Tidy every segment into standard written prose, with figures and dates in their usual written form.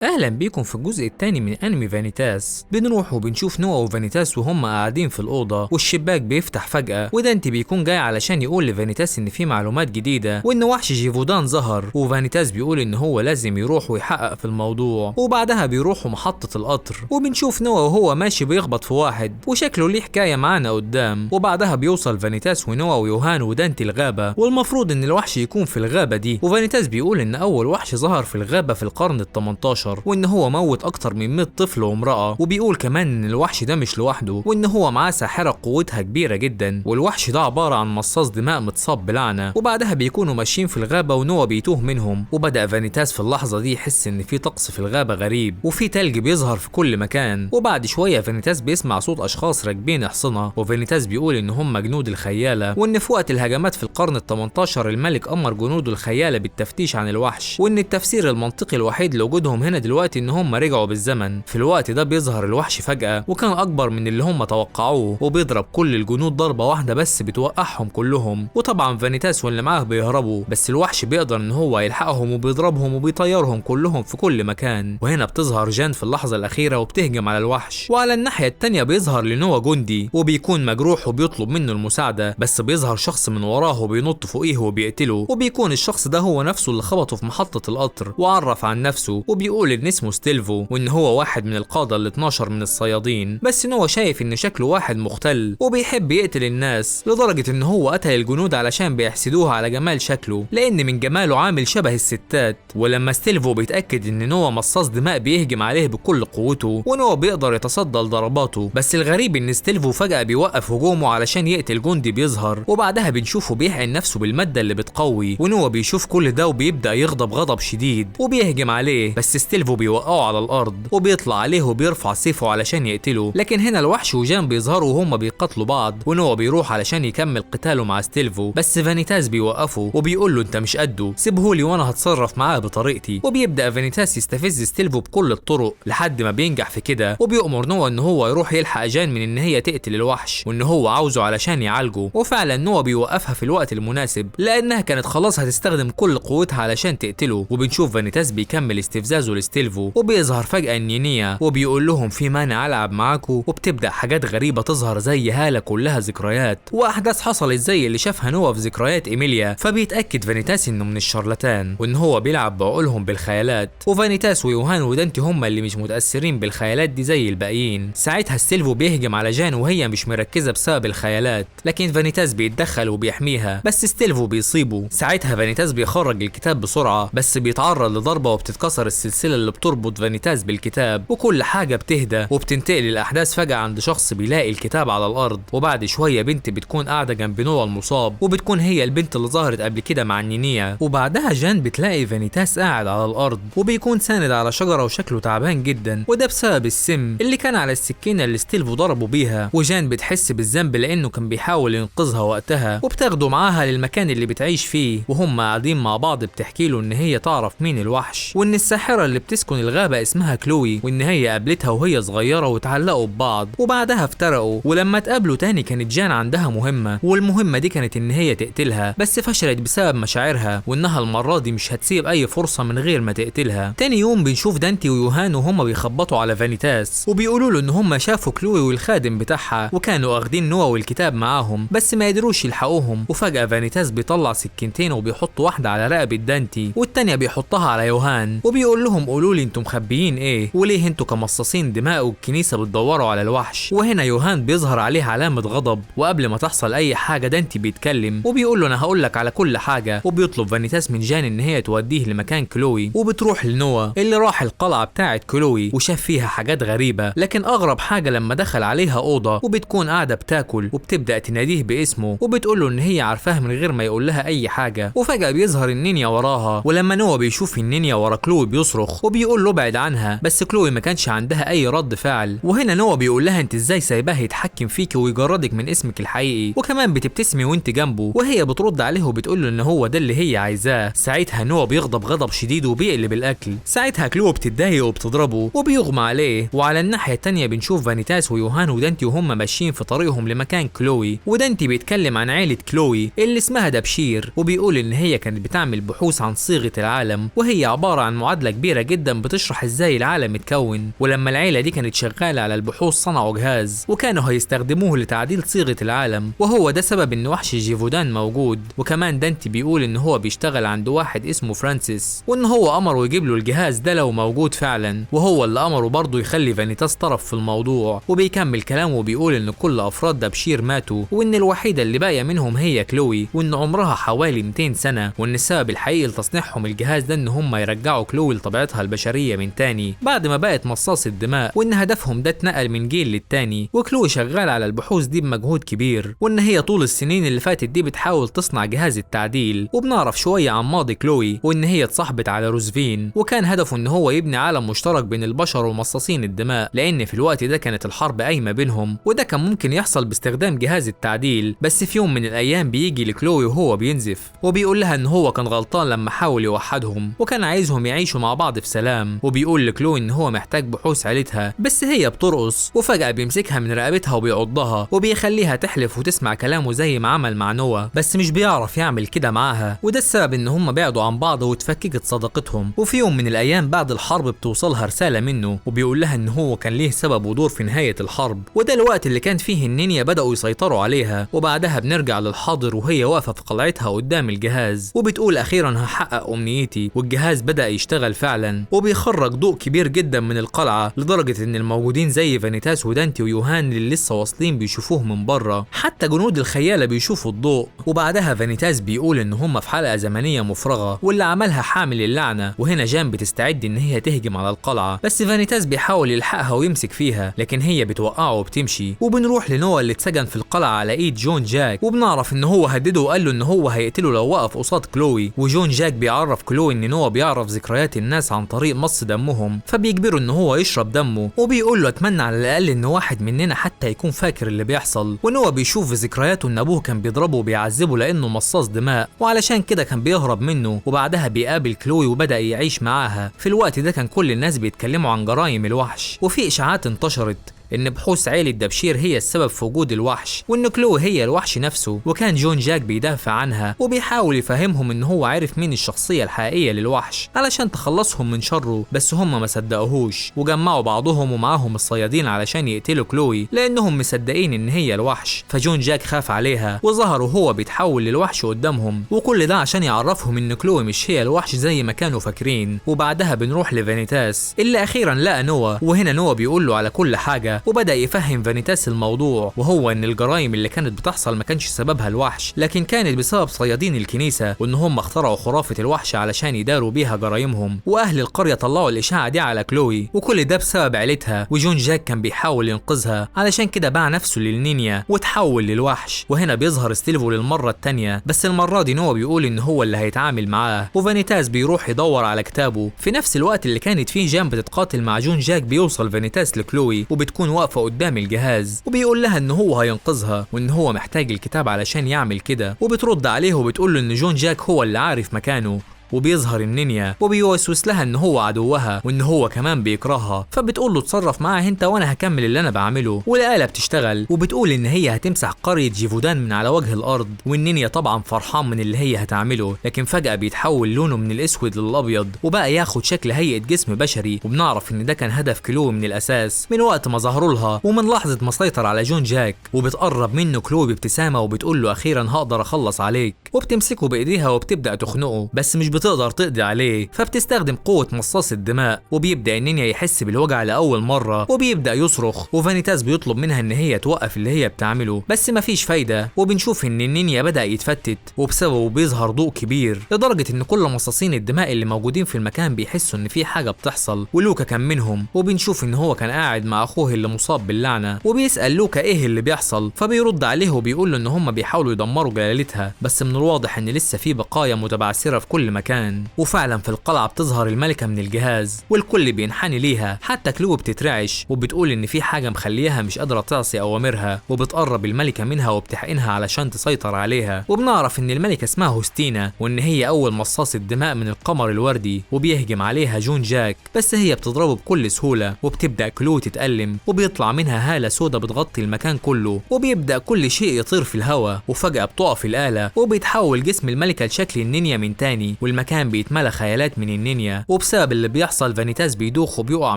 اهلا بيكم في الجزء الثاني من انمي فانيتاس. بنروح وبنشوف نوا وفانيتاس وهم قاعدين في الاوضه والشباك بيفتح فجاه ودانتي بيكون جاي علشان يقول لفانيتاس ان في معلومات جديده وان وحش جيفودان ظهر، وفانيتاس بيقول ان هو لازم يروح ويحقق في الموضوع. وبعدها بيروحوا محطه القطر وبنشوف نوا وهو ماشي بيخبط في واحد وشكله ليه حكايه معانا قدام. وبعدها بيوصل فانيتاس ونوا ويوهان ودانتي الغابه، والمفروض ان الوحش يكون في الغابه دي. وفانيتاس بيقول ان اول وحش ظهر في الغابه في القرن ال18 وان هو موت اكتر من 100 طفل وامراه، وبيقول كمان ان الوحش ده مش لوحده وان هو معاه ساحره قوتها كبيره جدا، والوحش ده عباره عن مصاص دماء متصاب بلعنه. وبعدها بيكونوا ماشيين في الغابه ونوا بيتوه منهم، وبدا فانيتاس في اللحظه دي يحس ان في طقس في الغابه غريب وفي تلج بيظهر في كل مكان. وبعد شويه فانيتاس بيسمع صوت اشخاص راكبين حصنه، وفانيتاس بيقول ان هم جنود الخياله، وان في وقت الهجمات في القرن ال18 الملك امر جنود الخياله بالتفتيش عن الوحش، وان التفسير المنطقي الوحيد لوجودهم هنا دلوقتي ان هم رجعوا بالزمن. في الوقت ده بيظهر الوحش فجأة وكان اكبر من اللي هم توقعوه، وبيضرب كل الجنود ضربة واحدة بس بتوقعهم كلهم. وطبعا فانيتاس واللي معاه بيهربوا، بس الوحش بيقدر ان هو يلحقهم وبيضربهم وبيطيرهم كلهم في كل مكان. وهنا بتظهر جان في اللحظة الأخيرة وبتهجم على الوحش، وعلى الناحية التانية بيظهر لنوا جندي وبيكون مجروح وبيطلب منه المساعدة، بس بيظهر شخص من وراه وبينط فوقيه وبيقتله. وبيكون الشخص ده هو نفسه اللي خبطه في محطة القطر، وعرف عن نفسه وبيقول ان اسمه ستيلفو وان هو واحد من القادة ال12 من الصيادين. بس نوا شايف ان شكله واحد مختل وبيحب يقتل الناس، لدرجة ان هو قتل الجنود علشان بيحسدوها على جمال شكله لان من جماله عامل شبه الستات. ولما ستيلفو بيتأكد ان نوا مصاص دماء بيهجم عليه بكل قوته، ونوا بيقدر يتصدى لضرباته. بس الغريب ان ستيلفو فجأة بيوقف هجومه علشان يقتل جندي بيظهر، وبعدها بنشوفه بيحقن نفسه بالمادة اللي بتقوي. ونوا بيشوف كل ده وبيبدأ يغضب غضب شديد وبيهجم عليه، بس ستيلفو بيوقعه على الارض وبيطلع عليه وبيرفع سيفه علشان يقتله. لكن هنا الوحش وجان بيظهروا وهم بيقتلوا بعض، ونوا بيروح علشان يكمل قتاله مع ستيلفو، بس فانيتاس بيوقفه وبيقول له انت مش قده، سيبهولي وانا هتصرف معاه بطريقتي. وبيبدا فانيتاس يستفز ستيلفو بكل الطرق لحد ما بينجح في كده، وبيأمر نوا ان هو يروح يلحق جان من ان هي تقتل الوحش وان هو عاوزه علشان يعالجه. وفعلا نوا بيوقفها في الوقت المناسب لانها كانت خلاص هتستخدم كل قوتها علشان تقتله. وبنشوف فانيتاس بيكمل استفزازه لستيلفو، وبيظهر فجأة نينيا وبيقول لهم في مانع ألعب معاكم، وبتبدأ حاجات غريبة تظهر زي هالة كلها ذكريات وأحداث حصلت زي اللي شافها نوا في ذكريات إيميليا. فبيتأكد فانيتاس إنه من الشارلاتان وإن هو بيلعب بعقولهم بالخيالات، وفانيتاس ويوهان ودانتي هم اللي مش متأثرين بالخيالات دي زي الباقيين. ساعتها ستيلفو بيهجم على جان وهي مش مركزة بسبب الخيالات، لكن فانيتاس بيتدخل وبيحميها، بس ستيلفو بيصيبه. ساعتها فانيتاس بيخرج الكتاب بسرعة، بس بيتعرض لضربة وبتتكسر السلسلة اللي بتربط فانيتاس بالكتاب، وكل حاجة بتهدى وبتنتقل الأحداث فجأة عند شخص بيلاقي الكتاب على الأرض. وبعد شوية بنت بتكون قاعدة جنب نوا المصاب، وبتكون هي البنت اللي ظهرت قبل كده مع النينيا. وبعدها جان بتلاقي فانيتاس قاعد على الأرض وبيكون ساند على شجرة وشكله تعبان جدا، وده بسبب السم اللي كان على السكينة اللي ستيلفو ضربه بيها. وجان بتحس بالذنب لأنه كان بيحاول ينقذها وقتها، وبتاخده معاها للمكان اللي بتعيش فيه، وهم قاعدين مع بعض بتحكي له إن هي تعرف مين الوحش وإن الساحرة اللي بتسكن الغابة اسمها كلوي، وإن هي قابلتها وهي صغيرة وتعلقوا ببعض وبعدها افترقوا. ولما اتقابلوا تاني كانت جان عندها مهمة، والمهمة دي كانت إن هي تقتلها، بس فشلت بسبب مشاعرها وإنها المرة دي مش هتسيب أي فرصة من غير ما تقتلها. تاني يوم بنشوف دانتي ويوهان وهم بيخبطوا على فانيتاس وبيقولوا له إن هم شافوا كلوي والخادم بتاعها وكانوا واخدين نوا والكتاب معاهم بس ما قدروش يلحقوهم. وفجأة فانيتاس بيطلع سكينتين وبيحط واحدة على رقبة دانتي والتانية بيحطها على يوهان، وبيقول لهم قولوا لي انتم مخبيين ايه وليه انتوا كمصاصين دماء والكنيسة بتدوروا على الوحش. وهنا يوهان بيظهر عليه علامة غضب، وقبل ما تحصل اي حاجة دانتي بيتكلم وبيقول له انا هقول لك على كل حاجة، وبيطلب فانيتاس من جان ان هي توديه لمكان كلوي. وبتروح لنوا اللي راح القلعة بتاعت كلوي وشاف فيها حاجات غريبة، لكن اغرب حاجة لما دخل عليها اوضة وبتكون قاعدة بتاكل وبتبدأ تناديه باسمه وبتقول له ان هي عارفاه من غير ما يقول لها اي حاجة. وفجأة بيظهر النينيا وراها، ولما نوا بيشوف النينيا ورا كلوي بيصرخ وبيقول له ابعد عنها، بس كلوي ما كانش عندها اي رد فعل. وهنا نوا بيقول لها انت ازاي سايباه يتحكم فيكي ويجردك من اسمك الحقيقي وكمان بتبتسمي وانت جنبه، وهي بترد عليه وبتقول له ان هو ده اللي هي عايزاه. ساعتها نوا بيغضب غضب شديد وبيقلب الاكل. ساعتها كلوي بتتضايق وبتضربه وبيغمى عليه. وعلى الناحيه التانيه بنشوف فانيتاس ويوهان ودانتي وهم ماشيين في طريقهم لمكان كلوي، ودانتي بيتكلم عن عيله كلوي اللي اسمها دبشير، وبيقول ان هي كانت بتعمل بحوث عن صيغه العالم، وهي عباره عن معادله كبيره جدا بتشرح ازاي العالم اتكون، ولما العيلة دي كانت شغالة على البحوث صنعوا جهاز وكانوا هيستخدموه لتعديل صيغة العالم، وهو ده سبب ان وحش جيفودان موجود. وكمان دانتي بيقول ان هو بيشتغل عند واحد اسمه فرانسيس، وان هو امره يجيب له الجهاز ده لو موجود فعلا، وهو اللي امره برضه يخلي فانيتاس طرف في الموضوع. وبيكمل كلامه وبيقول ان كل افراد دبشير ماتوا، وان الوحيدة اللي باقية منهم هي كلوي، وان عمرها حوالي 200 سنة، وان السبب الحقيقي لتصنيعهم الجهاز ده ان هم يرجعوا كلوي لطبيعتها البشرية من تاني بعد ما بقت مصاص الدماء، وان هدفهم ده اتنقل من جيل للتاني. وكلوي شغال على البحوث دي بمجهود كبير، وان هي طول السنين اللي فاتت دي بتحاول تصنع جهاز التعديل. وبنعرف شوية عن ماضي كلوي، وان هي اتصاحبت على روزفين، وكان هدفه ان هو يبني عالم مشترك بين البشر ومصاصين الدماء، لان في الوقت ده كانت الحرب قايمة بينهم، وده كان ممكن يحصل باستخدام جهاز التعديل. بس في يوم من الايام بيجي لكلوي وهو بينزف، وبيقول لها ان هو كان غلطان لما حاول يوحدهم، وكان عايزهم يعيشوا مع بعض في سلام. وبيقول لكلوي ان هو محتاج بحوث عيلتها، بس هي بترقص، وفجأة بيمسكها من رقبتها وبيعضها، وبيخليها تحلف وتسمع كلامه زي ما عمل مع نوا، بس مش بيعرف يعمل كده معاها، وده السبب ان هم بعدوا عن بعض واتفككت صداقتهم. وفي يوم من الايام بعد الحرب بتوصلها رسالة منه، وبيقول لها ان هو كان ليه سبب ودور في نهاية الحرب، وده الوقت اللي كان فيه النينيا بدأوا يسيطروا عليها. وبعدها بنرجع للحاضر وهي واقفة في قلعتها قدام الجهاز، وبتقول اخيرا هحقق امنيتي، والجهاز بدأ يشتغل فعلا، وبيخرج ضوء كبير جدا من القلعة لدرجة ان الموجودين زي فانيتاس ودانتي ويوهان اللي لسه واصلين بيشوفوه من بره، حتى جنود الخيالة بيشوفوا الضوء. وبعدها فانيتاس بيقول ان هم في حلقة زمنية مفرغة واللي عملها حامل اللعنة، وهنا جان بتستعد ان هي تهجم على القلعة، بس فانيتاس بيحاول يلحقها ويمسك فيها لكن هي بتوقعه وبتمشي. وبنروح لنوا اللي اتسجن في القلعة على ايد جون جاك، وبنعرف ان هو هدده وقال له ان هو هيقتله لو وقف قصاد كلوي. وجون جاك بيعرف كلوي ان نوا بيعرف ذكريات الناس عن طريق مص دمهم، فبيجبره ان هو يشرب دمه، وبيقول له اتمنى على الاقل ان واحد مننا حتى يكون فاكر اللي بيحصل. ونوا بيشوف في ذكرياته ان ابوه كان بيضربه وبيعذبه لانه مصاص دماء، وعلشان كده كان بيهرب منه. وبعدها بيقابل كلوي وبدأ يعيش معاها. في الوقت ده كان كل الناس بيتكلموا عن جرائم الوحش، وفي اشاعات انتشرت ان بحوث عيلة دبشير هي السبب في وجود الوحش، وان كلوي هي الوحش نفسه. وكان جون جاك بيدافع عنها وبيحاول يفهمهم ان هو عارف مين الشخصية الحقيقية للوحش علشان تخلصهم من شره، بس هم ما صدقوهوش، وجمعوا بعضهم ومعاهم الصيادين علشان يقتلوا كلوي لانهم مصدقين ان هي الوحش. فجون جاك خاف عليها وظهر وهو بيتحول للوحش قدامهم، وكل ده عشان يعرفهم ان كلوي مش هي الوحش زي ما كانوا فاكرين. وبعدها بنروح لفانيتاس اللي اخيرا لقى نوا، وهنا نوا بيقول له على كل حاجة، وبدأ يفهم فانيتاس الموضوع، وهو ان الجرائم اللي كانت بتحصل ما كانش سببها الوحش لكن كانت بسبب صيادين الكنيسة، وان هم اخترعوا خرافة الوحش علشان يداروا بيها جرائمهم. واهل القرية طلعوا الاشاعة دي على كلوي، وكل ده بسبب عيلتها. وجون جاك كان بيحاول ينقذها علشان كده باع نفسه للنينيا وتحول للوحش. وهنا بيظهر ستيلفو للمرة التانية، بس المرة دي نوا بيقول ان هو اللي هيتعامل معاه، وفانيتاس بيروح يدور على كتابه. في نفس الوقت اللي كانت فيه جان بتتقاتل مع جون جاك بيوصل فانيتاس لكلوي وبتكون واقفة قدام الجهاز، وبيقول لها ان هو هينقذها وان هو محتاج الكتاب علشان يعمل كده. وبترد عليه وبتقول له ان جون جاك هو اللي عارف مكانه. وبيظهر النينيا وبيوسوس لها ان هو عدوها وان هو كمان بيكرهها، فبتقول له اتصرف معاه انت وانا هكمل اللي انا بعمله. والآلة بتشتغل وبتقول ان هي هتمسح قرية جيفودان من على وجه الارض، والنينيا طبعا فرحان من اللي هي هتعمله، لكن فجأة بيتحول لونه من الاسود للابيض وبقى ياخد شكل هيئة جسم بشري. وبنعرف ان ده كان هدف كلوي من الاساس من وقت ما ظهروا لها ومن لحظة ما سيطر على جون جاك. وبتقرب منه كلوي بابتسامة وبتقول له اخيرا هقدر اخلص عليك، وبتمسكه بايديها وبتبدأ تخنقه بس مش بتقدر تقضي عليه، فبتستخدم قوة مصاص الدماء. وبيبدأ النينيا يحس بالوجع لأول مرة وبيبدأ يصرخ، وفانيتاس بيطلب منها ان هي توقف اللي هي بتعمله بس مفيش فايدة. وبنشوف ان النينيا بدأ يتفتت وبسببه بيظهر ضوء كبير لدرجة ان كل مصاصين الدماء اللي موجودين في المكان بيحسوا ان في حاجة بتحصل، ولوكا كان منهم. وبنشوف ان هو كان قاعد مع اخوه اللي مصاب باللعنة وبيسأل لوكا ايه اللي بيحصل، فبيرد عليه وبيقول له ان هم بيحاولوا يدمروا جلالتها بس من الواضح ان لسه في بقايا متبعثرة في كل مكان. وفعلا في القلعة بتظهر الملكة من الجهاز والكل بينحني ليها، حتى كلو بتترعش وبتقول ان في حاجة مخليها مش قادرة تعصي اوامرها. وبتقرب الملكة منها وبتحقنها علشان تسيطر عليها. وبنعرف ان الملكة اسمها هوستينا وان هي اول مصاص الدماء من القمر الوردي، وبيهجم عليها جون جاك بس هي بتضربه بكل سهولة. وبتبدأ كلو تتألم وبيطلع منها هالة سودا بتغطي المكان كله، وبيبدأ كل شيء يطير في الهواء. وفجأة بتقف الآلة وبيتحول جسم الملكة لشكل النينيا من تاني، المكان بيتملى خيالات من النينيا، وبسبب اللي بيحصل فانيتاس بيدوخ وبيقع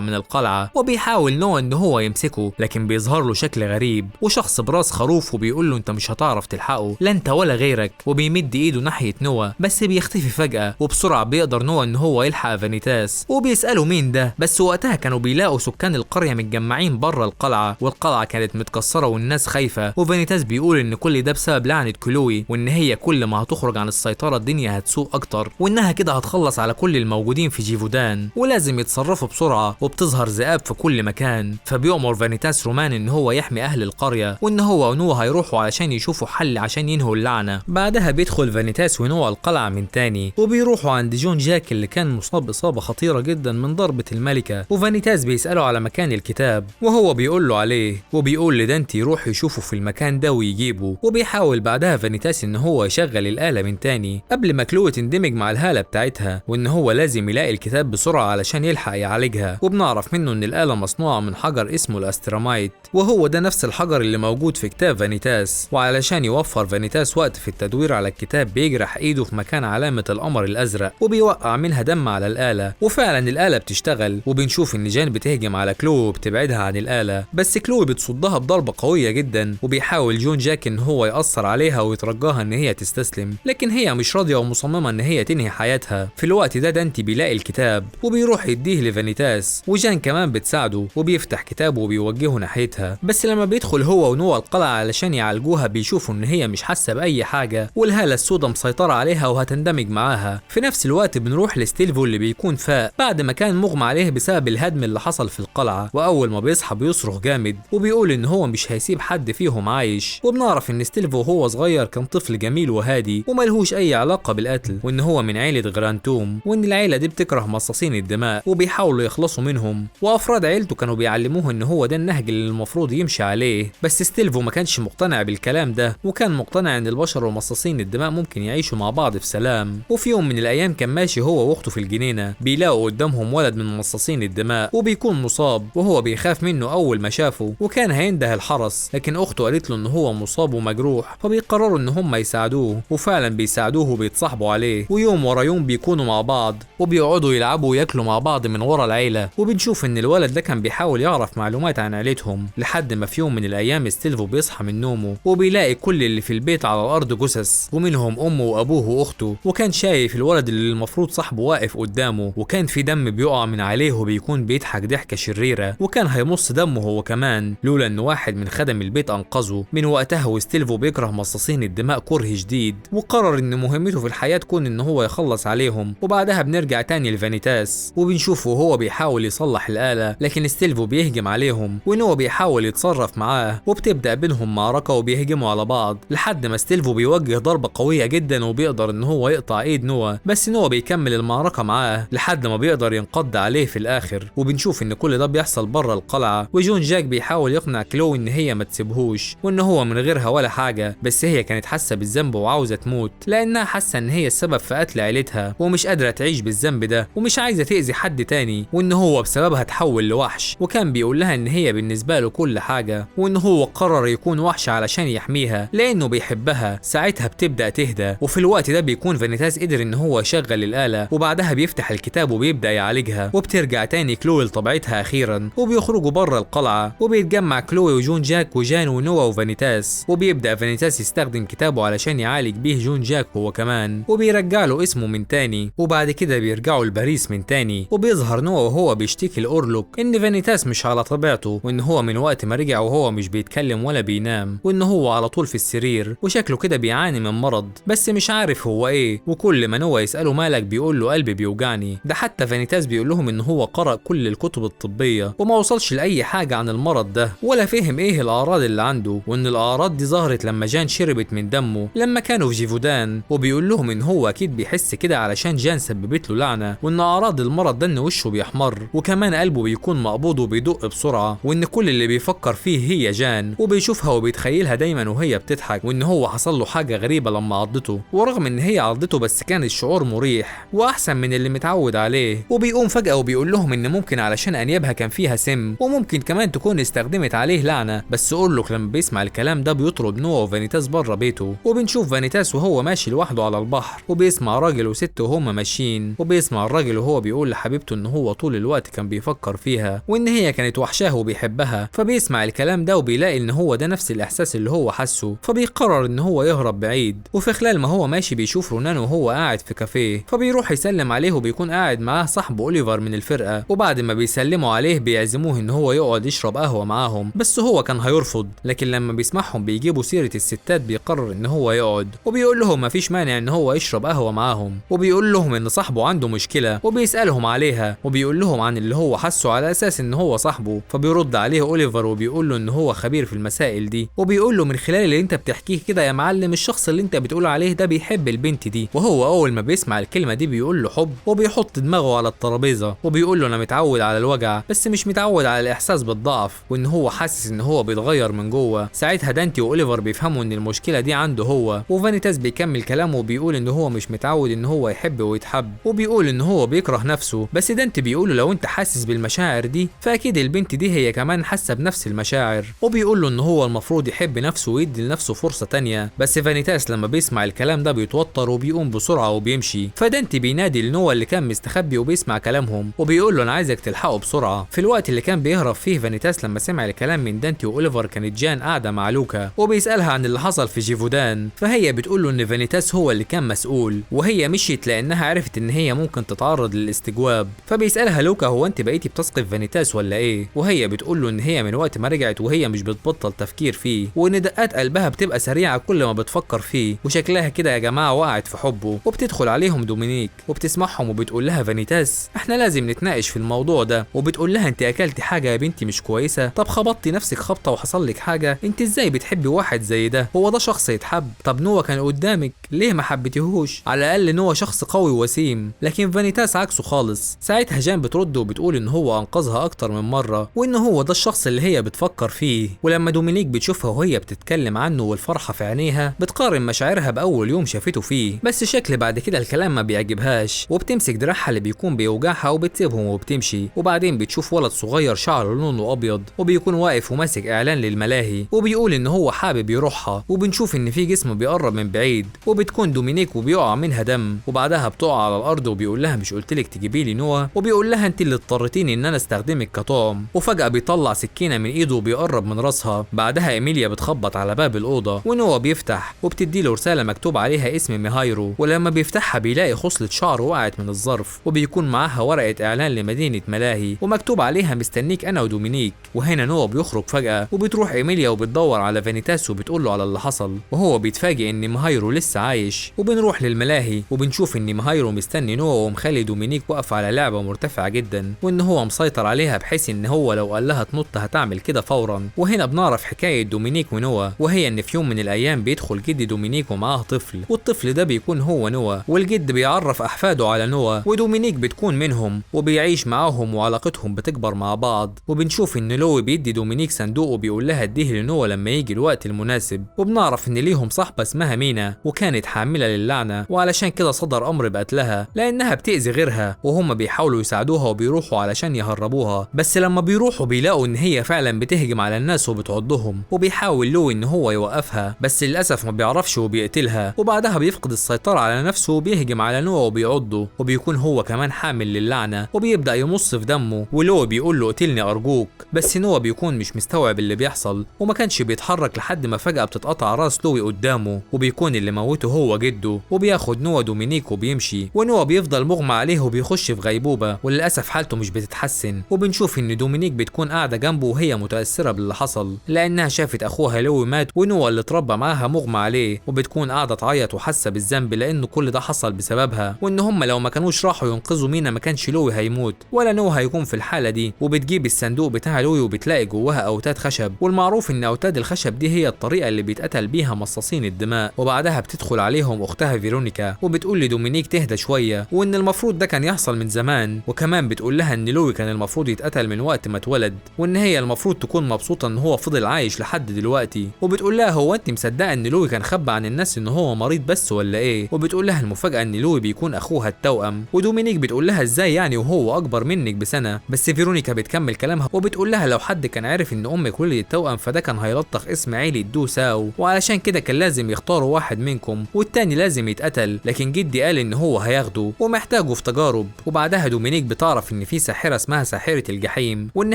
من القلعة، وبيحاول نوع ان هو يمسكه لكن بيظهر له شكل غريب وشخص براس خروف وبيقول له انت مش هتعرف تلحقه، لا انت ولا غيرك، وبيمد ايده ناحية نوا بس بيختفي فجأة، وبسرعة بيقدر نوا ان هو يلحق فانيتاس، وبيسأله مين ده، بس وقتها كانوا بيلاقوا سكان القرية متجمعين بره القلعة، والقلعة كانت متكسرة والناس خايفة، وفانيتاس بيقول ان كل ده بسبب لعنة كلوي، وان هي كل ما هتخرج عن السيطرة الدنيا هتسوء اكتر، وانها كده هتخلص على كل الموجودين في جيفودان ولازم يتصرفوا بسرعة، وبتظهر ذئاب في كل مكان، فبيؤمر فانيتاس رومان ان هو يحمي اهل القرية، وان هو ونوا هيروحوا علشان يشوفوا حل عشان ينهوا اللعنة. بعدها بيدخل فانيتاس ونوا القلعة من تاني، وبيروحوا عند جون جاك اللي كان مصاب إصابة خطيرة جدا من ضربة الملكة، وفانيتاس بيسأله على مكان الكتاب وهو بيقول له عليه، وبيقول لدانتي يروح يشوفه في المكان ده ويجيبه، وبيحاول بعدها فانيتاس ان هو يشغل الآلة من تاني قبل ما كلوي تندمج مع الهالة بتاعتها، وان هو لازم يلاقي الكتاب بسرعة علشان يلحق يعالجها، وبنعرف منه ان الآلة مصنوعة من حجر اسمه الاسترامايت، وهو ده نفس الحجر اللي موجود في كتاب فانيتاس، وعلشان يوفر فانيتاس وقت في التدوير على الكتاب بيجرح ايده في مكان علامة القمر الازرق وبيوقع منها دم على الآلة، وفعلا الآلة بتشتغل، وبنشوف ان جان بتهجم على كلوي وبتبعدها عن الآلة، بس كلوي بتصدها بضربة قوية جدا، وبيحاول جون جاك ان هو يأثر عليها ويترجاها ان هي تستسلم، لكن هي مش راضية ومصممة ان هي تنهي حياتها. في الوقت ده دانتي بيلاقي الكتاب وبيروح يديه لفانيتاس، وجان كمان بتساعده وبيفتح كتابه وبيوجهه ناحيتها، بس لما بيدخل هو ونوا القلعة علشان يعالجوها بيشوفوا ان هي مش حاسة بأي حاجة، والهالة السوداء مسيطرة عليها وهتندمج معاها. في نفس الوقت بنروح لستيلفو اللي بيكون فاق بعد ما كان مغمى عليه بسبب الهدم اللي حصل في القلعة، واول ما بيصحى بيصرخ جامد وبيقول ان هو مش هيسيب حد فيهم عايش، وبنعرف ان ستيلفو وهو صغير كان طفل جميل وهادي وملهوش اي علاقة بالقتل، وان هو من عيلة غرانتوم، وان العيلة دي بتكره مصاصين الدماء وبيحاولوا يخلصوا منهم، وافراد عيلته كانوا بيعلموه ان هو ده النهج اللي المفروض يمشي عليه، بس ستيلفو ما كانش مقتنع بالكلام ده، وكان مقتنع ان البشر ومصاصين الدماء ممكن يعيشوا مع بعض في سلام. وفي يوم من الايام كان ماشي هو واخته في الجنينة، بيلاقوا قدامهم ولد من مصاصين الدماء وبيكون مصاب، وهو بيخاف منه اول ما شافه وكان هينده الحرس، لكن اخته قالت له ان هو مصاب ومجروح، فبيقرروا ان هم يساعدوه، وفعلا بيساعدوه وبيتصاحبوا عليه، ويوم ورا يوم بيكونوا مع بعض وبيقعدوا يلعبوا وياكلوا مع بعض من ورا العيلة، وبنشوف ان الولد ده كان بيحاول يعرف معلومات عن عيلتهم، لحد ما في يوم من الايام ستيلفو بيصحى من نومه وبيلاقي كل اللي في البيت على الارض جثث، ومنهم امه وابوه واخته، وكان شايف الولد اللي المفروض صاحبه واقف قدامه، وكان في دم بيقع من عليه وبيكون بيضحك ضحكة شريرة، وكان هيمص دمه هو كمان لولا ان واحد من خدم البيت انقذه. من وقتها وستيلفو بيكره مصاصين الدماء كره شديد، وقرر ان مهمته في الحياة تكون ان هو يخلص عليهم. وبعدها بنرجع تاني لفانيتاس وبنشوفه وهو بيحاول يصلح الآلة، لكن ستيلفو بيهجم عليهم وان هو بيحاول يتصرف معاه، وبتبدأ بينهم معركة وبيهجموا على بعض لحد ما ستيلفو بيوجه ضربة قوية جدا وبيقدر ان هو يقطع ايد نوا، بس نوا بيكمل المعركة معاه لحد ما بيقدر ينقض عليه في الاخر. وبنشوف ان كل ده بيحصل بره القلعة، وجون جاك بيحاول يقنع كلو ان هي ما تسيبهوش وان هو من غيرها ولا حاجة، بس هي كانت حاسة بالذنب وعاوزة تموت لانها حاسة ان هي السبب في قتل عيلتها ومش قادرة تعيش بالذنب ده ومش عايزة تأذي حد تاني، وان هو بسببها تحول لوحش، وكان بيقول لها ان هي بالنسبة له كل حاجة، وان هو قرر يكون وحش علشان يحميها لانه بيحبها. ساعتها بتبدأ تهدى، وفي الوقت ده بيكون فانيتاس قدر ان هو يشغل الآلة، وبعدها بيفتح الكتاب وبيبدأ يعالجها، وبترجع تاني كلوي لطبيعتها اخيرا، وبيخرجوا بره القلعة وبيتجمع كلوي وجون جاك وجان ونوا وفانيتاس، وبيبدأ فانيتاس يستخدم كتابه علشان يعالج بيه جون جاك هو كمان، وبيرجع له اسمه من تاني. وبعد كده بيرجعوا لباريس من تاني، وبيظهر نوا وهو بيشتكي لأورلوك ان فانيتاس مش على طبيعته، وان هو من وقت ما رجع وهو مش بيتكلم ولا بينام، وان هو على طول في السرير وشكله كده بيعاني من مرض بس مش عارف هو ايه، وكل ما نوا يسأله مالك بيقول له قلبي بيوجعني. ده حتى فانيتاس بيقول لهم ان هو قرأ كل الكتب الطبية وما وصلش لأي حاجة عن المرض ده ولا فهم ايه الأعراض اللي عنده، وان الأعراض دي ظهرت لما جان شربت من دمه لما كانوا في جيفودان، وبيقول لهم ان هو اكيد بيحس كده علشان جان سببت له لعنة، وان أعراض المرض ده ان وشه بيحمر وكمان قلبه بيكون مقبوض وبيدق بسرعة، وان كل اللي بيفكر فيه هي جان وبيشوفها وبيتخيلها دايما وهي بتضحك، وان هو حصل له حاجة غريبة لما عضته، ورغم ان هي عضته بس كان الشعور مريح واحسن من اللي متعود عليه. وبيقوم فجأة وبيقول لهم ان ممكن علشان انيابها كان فيها سم وممكن كمان تكون استخدمت عليه لعنة، بس اورلوك لما بيسمع الكلام ده بيطرد نوا وفانيتاس بره بيته، وبنشوف فانيتاس وهو ماشي لوحده على البحر وبيسمع راجل وست وهما ماشيين، وبيسمع الراجل وهو بيقول لحبيبته ان هو طول الوقت كان بيفكر فيها وان هي كانت وحشاه وبيحبها. فبيسمع الكلام ده وبيلاقي ان هو ده نفس الاحساس اللي هو حسه، فبيقرر ان هو يهرب بعيد. وفي خلال ما هو ماشي بيشوف رونان وهو قاعد في كافيه، فبيروح يسلم عليه وبيكون قاعد معاه صاحبه اوليفر من الفرقه. وبعد ما بيسلموا عليه بيعزموه ان هو يقعد يشرب قهوه معاهم، بس هو كان هيرفض. لكن لما بيسمعهم بيجيبوا سيره الستات بيقرر ان هو يقعد، وبيقول لهم مفيش مانع ان هو يشرب قهوه معاهم. وبيقول لهم ان صاحبه عنده مشكله وبيسالهم عليها، وبيقول لهم عن اللي هو حسه على اساس ان هو صاحبه. فبيرد عليه اوليفر وبيقول له ان هو خبير في المسائل دي، وبيقول له من خلال اللي انت بتحكيه كده يا معلم الشخص اللي انت بتقول عليه ده بيحب البنت دي. وهو اول ما بيسمع الكلمه دي بيقول له حب، وبيحط دماغه على الترابيزه وبيقول له انا متعود على الوجع بس مش متعود على الاحساس بالضعف، وان هو حاسس ان هو بيتغير من جوه. ساعتها دانتي واوليفر بيفهموا ان المشكله دي عنده هو، وفانيتاس بيكمل كلامه وبيقول ان هو مش متعود ان هو يحب ويتحب، وبيقول ان هو بيكره نفسه. بس دانتي بيقول له لو انت حاسس بالمشاعر دي فاكيد البنت دي هي كمان حاسه بنفس المشاعر، وبيقول له ان هو المفروض يحب نفسه ويدي لنفسه فرصه تانية. بس فانيتاس لما بيسمع الكلام ده بيتوتر وبيقوم بسرعه وبيمشي. فدانتي بينادي لنوا اللي كان مستخبي وبيسمع كلامهم وبيقول له انا عايزك تلحقه بسرعه. في الوقت اللي كان بيهرب فيه فانيتاس لما سمع الكلام من دانتي واوليفر كانت جان قاعده مع لوكا وبيسالها عن اللي حصل في جيفودان، فهي بتقول له ان فانيتاس هو اللي كان مسؤول، وهي مشيت لانها عرفت ان هي ممكن تتعرض للاستجواب. فبيسالها لوكا هو انت بقيتي بتثقي في فانيتاس ولا ايه؟ وهي بتقول له ان هي من وقت ما رجعت وهي مش بتبطل تفكير فيه، وان دقات قلبها بتبقى سريعه كل ما بتفكر فيه، وشكلها كده يا جماعه وقعت في حبه. وبتدخل عليهم دومينيك وبتسمعهم وبتقول لها فانيتاس احنا لازم نتناقش في الموضوع ده، وبتقول لها انت اكلتي حاجه يا بنتي مش كويسه؟ طب خبطتي نفسك خبطه وحصل لك حاجه؟ انت ازاي بتحبي واحد زي ده؟ هو ده شخص يتحب؟ طب نوا كان قدامك ليه ما حبيتيهوش؟ على الاقل نوا شخص قوي وسيم. لكن فانيتاس عكسه خالص. ساعتها جان بترد وبتقول ان هو انقذها اكتر من مره، وان هو ده الشخص اللي هي بتفكر فيه. ولما دومينيك بتشوفها وهي بتتكلم عنه والفرحه في عينيها بتقارن مشاعرها باول يوم شافته فيه، بس شكل بعد كده الكلام ما بيعجبهاش وبتمسك دراعها اللي بيكون بيوجعها وبتسيبهم وبتمشي. وبعدين بتشوف ولد صغير شعره لونه ابيض وبيكون واقف وماسك اعلان للملاهي وبيقول ان هو حابب يروحها، وبنشوف ان في جسم بيقرب من بعيد وبتكون دومينيك وبيقع منها دم، وبعدها بتقع على الارض وبيقول لها مش قلتلك تجيبي لي نوا؟ وبيقول لها انت اللي اضطريتيني ان انا استخدمك كطعم. وفجاه بيطلع سكينه من ايده وبيقرب من راسها. بعدها ايميليا بتخبط على باب الاوضه ونوا بيفتح وبتدي له رساله مكتوب عليها اسم ميهايرو، ولما بيفتحها بيلاقي خصله شعر وقعت من الظرف، وبيكون معاها ورقه اعلان لمدينه ملاهي ومكتوب عليها مستنيك انا ودومينيك. وهنا نوا بيخرج فجاه وبتروح ايميليا وبتدور على فانيتاس وبتقول له على اللي حصل، وهو بيتفاجئ ان ميهايرو لسه عايش. وبنروح للملاهي وبنشوف ان ميهايرو مستني نوا ومخلي دومينيك واقف على لعبه مرتفعه جدا، وان هو مسيطر عليها بحيث ان هو لو قال لها تنط هتعمل كده فورا. وهنا بنعرف حكايه دومينيك ونوا، وهي ان في يوم من الايام بيدخل جد دومينيك ومعاه طفل، والطفل ده بيكون هو نوا، والجد بيعرف احفاده على نوا ودومينيك بتكون منهم وبيعيش معاهم وعلاقتهم بتكبر مع بعض. وبنشوف ان لوي بيدي دومينيك صندوق وبيقول لها اديه لنوا لما يجي الوقت المناسب. وبنعرف ان ليهم صاحبه اسمها مينا وكانت حامله للعنه، وعلشان كده صدر امر بقتلها لانها بتاذي غيرها، وهم بيحاولوا يساعدوها وبيروحوا علشان يهربوها. بس لما بيروحوا بيلاقوا ان هي فعلا بتهجم على الناس وبتعضهم، وبيحاول لوي ان هو يوقفها بس للاسف ما بيعرفش وبيقتلها. وبعدها بيفقد السيطره على نفسه وبيهجم على نوا وبيعضه، وبيكون هو كمان حامل للعنه وبيبدا يمص في دمه. ولوي بيقول له اقتلني ارجوك، بس نوا بيكون مش مستوعب اللي بيحصل وما كانش بيتحرك لحد ما فجاه بتتقطع راس لوي قدامه، وبيكون اللي موته هو جده. وبياخد نوا دومينيك وبيمشي، ونوا بيفضل مغمى عليه وبيخش في غيبوبه، وللاسف حالته مش بتتحسن. وبنشوف ان دومينيك بتكون قاعده جنبه وهي متاثره باللي حصل لانها شافت اخوها لوي مات ونوا اللي اتربى معاها مغمى عليه، وبتكون قاعده تعيط وحاسه بالذنب لانه كل ده حصل بسببها، وان هم لو ما كانوش راحوا ينقذوا مينا ما كانش لوي هيموت ولا نوا هيكون في الحاله دي. وبتجيب الصندوق بتاع لوي وبتلاقي جواها اوتاد خشب، والمعروف ان اوتاد الخشب دي هي الطريقه اللي بيتقتل بيها مصاصين الدماء. وبعدها بتدخل عليهم اختها فيرونيكا وبتقول لدومينيك تهدى شويه وان المفروض ده كان يحصل من زمان، وكمان بتقول لها ان لوي كان المفروض يتقتل من وقت ما اتولد، وان هي المفروض تكون مبسوطه ان هو فضل عايش لحد دلوقتي. وبتقول لها هو انت مصدقه ان لوي كان خبى عن الناس ان هو مريض بس ولا ايه؟ وبتقول لها المفاجاه ان لوي بيكون اخوها التوأم. ودومينيك بتقول لها ازاي يعني وهو اكبر منك بسنه؟ بس فيرونيكا بتكمل كلامها وبتقول لها لو حد كان عارف ان امك ولدت توأم فده كان هيلطخ اسم عيلة دو ساو، وعلشان كده كان لازم يختاروا واحد منكم والتاني لازم يتقتل. لكن جدي قال ان هو هياخده ومحتاجه في تجارب. وبعدها دومينيك بتعرف ان في ساحرة اسمها ساحرة الجحيم وان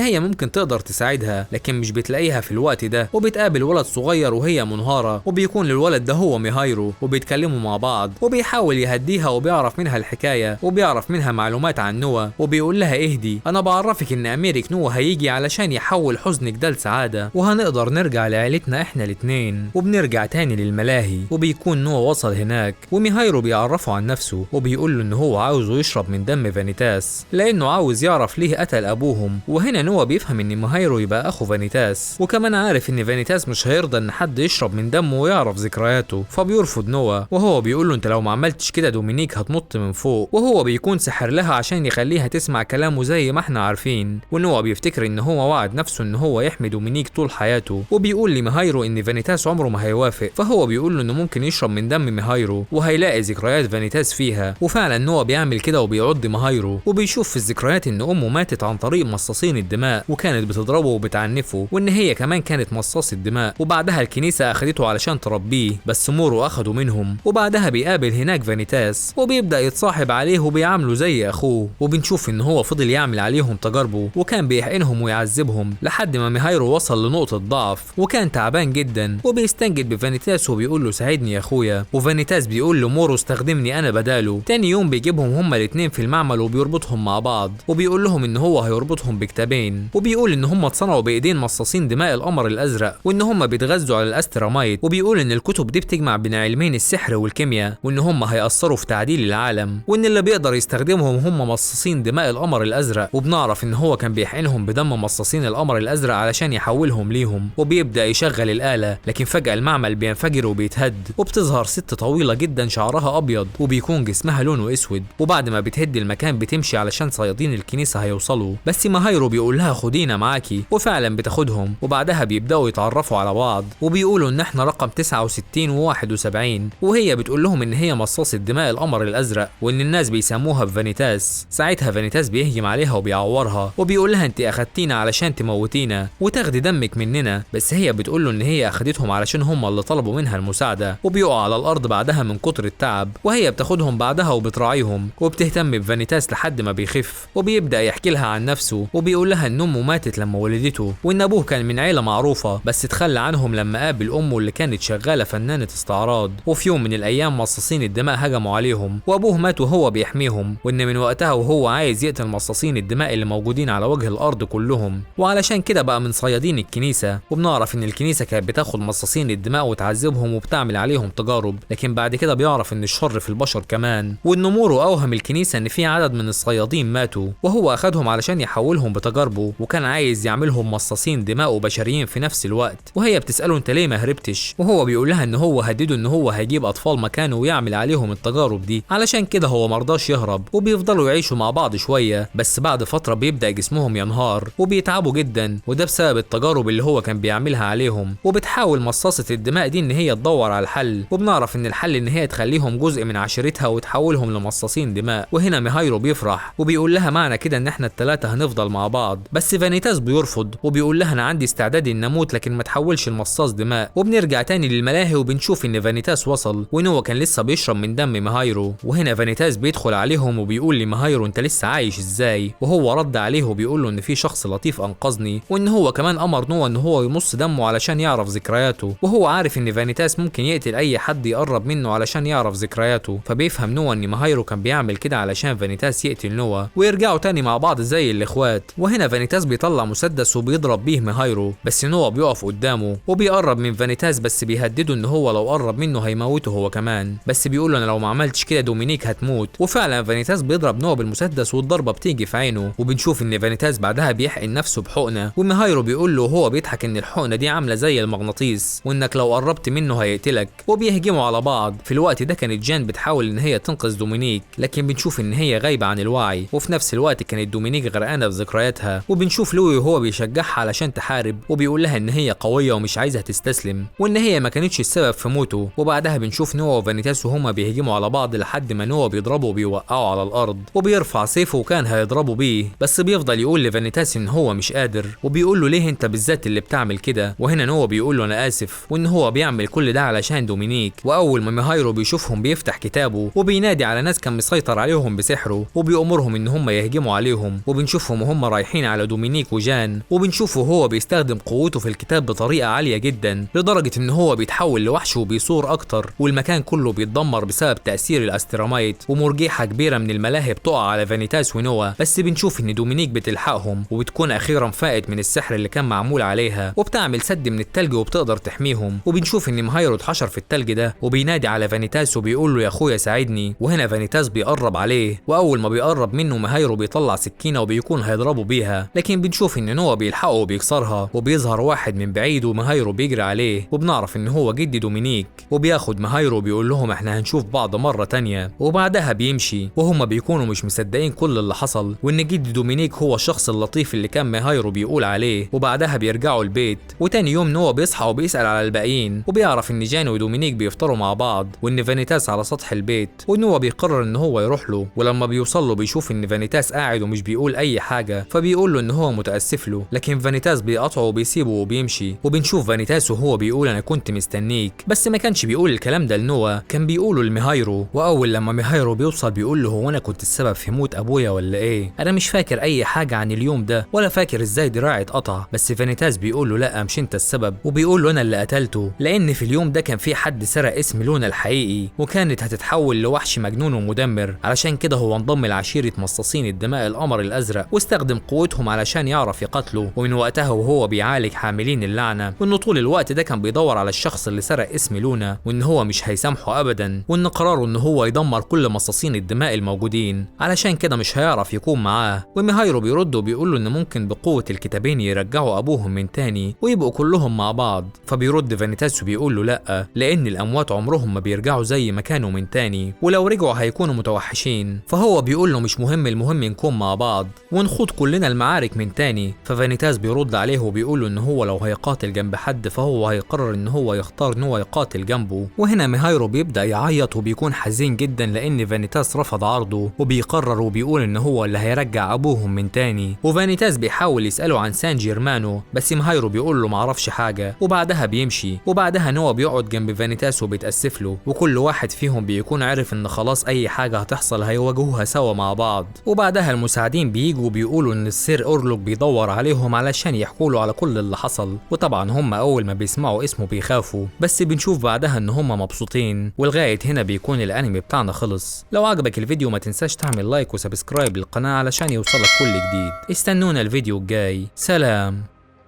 هي ممكن تقدر تساعدها، لكن مش بتلاقيها في الوقت ده. وبتقابل ولد صغير وهي منهارة، وبيكون للولد ده هو ميهايرو، وبيتكلموا مع بعض وبيحاول يهديها وبيعرف منها الحكاية وبيعرف منها معلومات عن نوا، وبيقول لها اهدي، انا بعرفك ان اميرك نوا هيجي علشان يحول حزنك ده لسعادة وهنقدر نرجع لعيلتنا احنا الاتنين. وبنرجع تاني للملاهي، وبيكون نوا وصل هناك وميهايرو بيعرفه عن نفسه وبيقول له ان هو عاوزه يشرب من دم فانيتاس لانه عاوز يعرف ليه قتل ابوهم. وهنا نوا بيفهم ان ميهايرو يبقى اخو فانيتاس، وكمان عارف ان فانيتاس مش هيرضى ان حد يشرب من دمه ويعرف ذكرياته، فبيرفض نوا وهو بيقول له انت لو ما عملتش كده دومينيك هتنط من فوق. وهو بيكون سحر لها عشان يخليها تسمع كلامه زي ما احنا عارفين. ونوا بيفتكر ان هو وعد نفسه ان هو يحمي دومينيك طول حياته، وبيقول لميهايرو ان فانيتاس عمره ما هيوافق، فهو بيقول له انه ممكن يشرب من دم ميهايرو وهيلاقي ذكريات فانيتاس فيها. وفعلا نوا بيعمل كده وبيعض ميهايرو، وبيشوف في الذكريات ان امه ماتت عن طريق مصاصين الدماء وكانت بتضربه وبتعنفه، وان هي كمان كانت مصاص الدماء. وبعدها الكنيسه اخدته علشان تربيه، بس مورو اخده منهم. وبعدها بيقابل هناك فانيتاس وبيبدا يتصاحب عليه وبيعامله زي اخوه. وبنشوف ان هو فضل يعمل عليهم تجاربه وكان بيحقنهم ويعذبهم لحد ما ميهايرو وصل لنقطه ضعف وكان تعبان جدا، وبيستنجد بفانيتاس وبيقول له ساعدني يا اخويا. وفانيتاس بيقول له مورو استخدمني انا بداله. تاني يوم بيجيبهم هما الاتنين في المعمل وبيربطهم مع بعض، وبيقول لهم ان هو هيربطهم بكتابين، وبيقول ان هما اتصنعوا بايدين مصاصين دماء القمر الازرق وان هما بيتغذوا على الاسترامايت. وبيقول ان الكتب دي بتجمع بين علمين السحر والكيمياء وان هما هيأثروا في تعديل العالم، وان اللي بيقدر يستخدمهم هما مصاصين دماء القمر الازرق. وبنعرف ان هو كان بيحقنهم بدم مصاصين القمر الازرق علشان يحولهم ليهم. وبيبدأ يشغل الآلة، لكن فجأة المعمل بينفجر وبيتهد، وبتظهر ست طويلة جدا شعرها ابيض وبيكون جسمها لونه اسود. وبعد ما بتهد المكان بتمشي علشان صيادين الكنيسة هيوصلوا، بس ميهايرو بيقول لها خدينا معاكي، وفعلا بتاخدهم. وبعدها بيبدأوا يتعرفوا على بعض وبيقولوا ان احنا رقم 69 و71، وهي بتقول لهم ان هي مصاصة دماء القمر الازرق وان الناس بيسموها بفانيتاس. ساعتها فانيتاس بيهجم عليها وبيعورها وبيقول لها انت اخدتينا علشان تموتينا وتاخدي دمك مننا، بس هي بتقول له ان هي اخدتهم علشان هم اللي طلبوا منها المساعدة. وبيقع على الارض بعدها من كتر التعب، وهي بتاخدهم بعدها وبتراعيهم وبتهتم بفانيتاس لحد ما بيخف. وبيبدأ يحكي لها عن نفسه وبيقول لها ان امه ماتت لما ولدته وان ابوه كان من عيلة معروفة بس اتخلى عنهم لما قابل امه اللي كانت شغالة فنانة استعراض. وفي يوم من الايام مصاصين الدماء هجموا عليهم وابوه مات وهو بيحميهم، وان من وقتها وهو عايز يقتل مصاصين الدماء اللي موجودين على وجه الارض كلهم، وعلشان كده بقى من صيادين الكنيسة. وبنعرف ان الكنيسة كانت بتاخد مصاصين الدماء وتعذبهم وبتعمل عليهم تجارب، لكن بعد كده بيعرف ان الشر في البشر كمان، وان مورو اوهم الكنيسة ان في عدد من الصيادين ماتوا وهو اخدهم علشان يحولهم بتجاربه، وكان عايز يعملهم مصاصين دماء وبشريين في نفس الوقت. وهي بتسأله انت ليه ما هربتش، وهو بيقول لها ان هو هدده ان هو هيجيب اطفال مكانه ويعمل عليهم التجارب دي، علشان كده هو مرضاش يهرب. وبيفضلوا يعيشوا مع بعض شوية، بس بعد فترة بيبدأ جسمهم ينهار وبيتعبوا جدا، وده بسبب التجارب اللي هو كان بيعملها عليهم. وبتحاول مصاصة الدماء دي ان هي تدور على الحل، وبنعرف ان الحل ان هي تخليهم جزء من عشيرتها وتحولهم لمصاصين دماء. وهنا ميهايرو بيفرح وبيقول لها معنى كده ان احنا الثلاثة هنفضل مع بعض، بس فانيتاس بيرفض وبيقول لها انا عندي استعداد ان اموت لكن ما تحولش لمصاص دماء. وبنرجع تاني للملاهي وبنشوف ان فانيتاس وصل وان هو كان لسه بيشرب من دم ميهايرو. وهنا فانيتاس بيدخل عليهم وبيقول لميهايرو انت لسه عايش ازاي، وهو رد عليه وبيقول له ان في شخص لطيف انقذني وان هو كمان امر نوا ان هو يمص دمه علشان يعرف ذكرياته. وهو عارف ان فانيتاس ممكن يقتل اي حد يقرب منه علشان يعرف ذكرياته، فبيفهم نوا ان ميهايرو كان بيعمل كده علشان فانيتاس يقتل نوا ويرجعوا تاني مع بعض زي الاخوات. وهنا فانيتاس بيطلع مسدس وبيضرب بيه ميهايرو، بس نوا بيقف قدامه وبيقرب من فانيتاس بس بيهدده ان هو لو قرب منه هيموته هو كمان، بس بيقول له انا لو ما عملتش كده دومينيك هتموت. وفعلا فانيتاس بيضرب نوا بالمسدس والضربه بتيجي في عينه، وبنشوف ان فانيتاس بعدها بيحقن نفسه بحقنه، وميهايرو بيقول له وهو بيضحك ان الحقنه دي عامله زي المغناطيس وانك لو قربت منه هيقتلك. وبيهجموا على بعض. في الوقت ده كانت جان بتحاول ان هي تنقذ دومينيك، لكن بنشوف ان هي غايبه عن الوعي، وفي نفس الوقت كانت دومينيك غرقانه في ذكرياتها. وبنشوف لوي وهو بيشجعها علشان تحارب وبيقول لها ان هي قويه ومش عايزه تستسلم وان هي ما كانتش السبب في موته. وبعدها بنشوف نوا وفانيتاس وهما بيهجموا على بعض لحد ما نوا بيضربه وبيوقعه على الارض وبيرفع سيفه وكان هيضربه بيه، بس بيفضل يقول لفانيتاس ان هو مش قادر وبيقول له ليه انت بالذات اللي بتعمل كده. وهنا نوا بيقول له انا اسف وان هو بيعمل كل ده علشان دومينيك. واول ما ميهايرو بيشوفهم بيفتح كتابه وبينادي على ناس كان مسيطر عليهم بسحره وبيأمرهم ان هم يهجموا عليهم، وبنشوفهم وهم رايحين على دومينيك وجان، وبنشوفه هو بيستخدم قوته في الكتاب بطريقة عالية جدا لدرجة ان هو بيتحول لوحش وبيصور اكتر، والمكان كله بيتدمر بسبب تأثير الاسترامايت، ومرجيحة كبيرة من الملاهي بتقع على فانيتاس ونوا، بس بنشوف ان دومينيك بتلحقهم وبتكون اخيرا فاقت من السحر اللي كان معمول عليها، وبتعمل سد من التلج وبتقدر تحميهم. وبنشوف ان مهايرو اتحشر في التلج ده وبينادي على فانيتاس وبيقول له يا اخويا ساعدني، وهنا فانيتاس بيقرب عليه، واول ما بيقرب منه مهايرو بيطلع سكينة وبيكون هيضربه بيها، لكن بنشوف ان نوا بيلحقه وبيكسرها، وبيظهر واحد من بعيد ومهايرو بيجري عليه، وبنعرف ان هو جدي دومينيك، وبياخد مهايرو وبيقول لهم احنا هنشوف بعض مرة تانية، وبعدها بيمشي وهم بيكونوا مش مصدقين كل اللي حصل، وان جدي دومينيك هو الشخص اللطيف اللي كان مهايرو بيقول عليه. وبعدها بيرجعوا البيت، وتاني يوم نوا بيصحى وبيسأل على الباقيين، وبيعرف ان جان ودومينيك بيفطروا مع بعض، وان فانيتاس على سطح البيت، ونوا بيقرر ان هو يروح له، ولما بيوصل له بيشوف ان فانيتاس قاعد ومش بيقول اي حاجة، فبيقول له ان هو متأسف له، لكن فانيتاس بيقطعه وبيسيبه وبيمشي. وبنشوف فانيتاس وهو بيقول انا كنت مستنيك، بس ما كانش بيقول الكلام ده لنوا، كان بيقوله لمهايرو. واول لما مهايرو بيوصل بيقول له هو انا كنت السبب في موت ابويا ولا ايه؟ انا مش فاكر اي حاجة عن اليوم ده، ولا فاكر ازاي دراعي اتقطع، بس فانيتاس بيقول له لا مش انت السبب، وبيقول له انا اللي قتلته، لان في اليوم ده كان في حد سرق اسم لونا الحقيقي، وكانت هتتحول لوحش مجنون ومدمر، علشان كده هو انضم لعشيرة مصاصين الدماء القمر الازرق، واستخدم قوتهم علشان يعرف يقتله، ومن وقتها وهو بيعالج حاملين اللعنة، وانه طول الوقت ده كان بيدور على الشخص اللي سرق اسم لونا، وان هو مش هيسامحه ابدا، وان قراره ان هو يدمر كل مصاصين الدماء الموجودين، علشان كده مش هيعرف يكون معاه. ومهايرو بيرد وبيقول له ان ممكن بقوة الكتابين يرجعوا ابوهم من تاني ويبقوا كلهم مع بعض، فبيرد فانيتاس وبيقول له لا، لان الاموات عمرهم ما بيرجعوا زي ما كانوا من تاني، ولو رجعوا هيكونوا متوحشين، فهو بيقول له مش مهم، المهم نكون مع بعض ونخوض كلنا المعارك من تاني. ففانيتاس بيرد عليه وبيقول له ان هو لو هيقاتل جنب حد فهو هيقرر ان هو يختار ان هو يقاتل جنبه. وهنا مهايرو بيبدأ يعيط وبيكون حزين جدا لان فانيتاس رفض عرضه، وبيقرر وبيقول ان هو اللي هيرجع ابوهم من تاني. وفانيتاس بيحاول يسأله عن سان جيرمانو، بس مهايرو بيقول له معرفش حاجة، وبعدها بيمشي. وبعدها نوا بيقعد جنب فانيتاس وبيتأسف له، وكل واحد فيهم بيكون عارف ان خلاص اي حاجة هتحصل هيواجهوها سوا مع بعض. وبعدها المساعدين بييجوا وبيقولوا ان السير اورلوك بيدور عليهم علشان يحكوا له على كل اللي حصل، وطبعا هم اول ما بيسمعوا اسمه بيخافوا، بس بنشوف بعدها ان هم مبسوطين. ولغاية هنا بيكون الانمي بتاعنا خلص. لو عجبك الفيديو ما تنساش تعمل لايك وسبسكرايب للقناة علشان يوصلك كل جديد. استنونا الفيديو الجاي، سلام.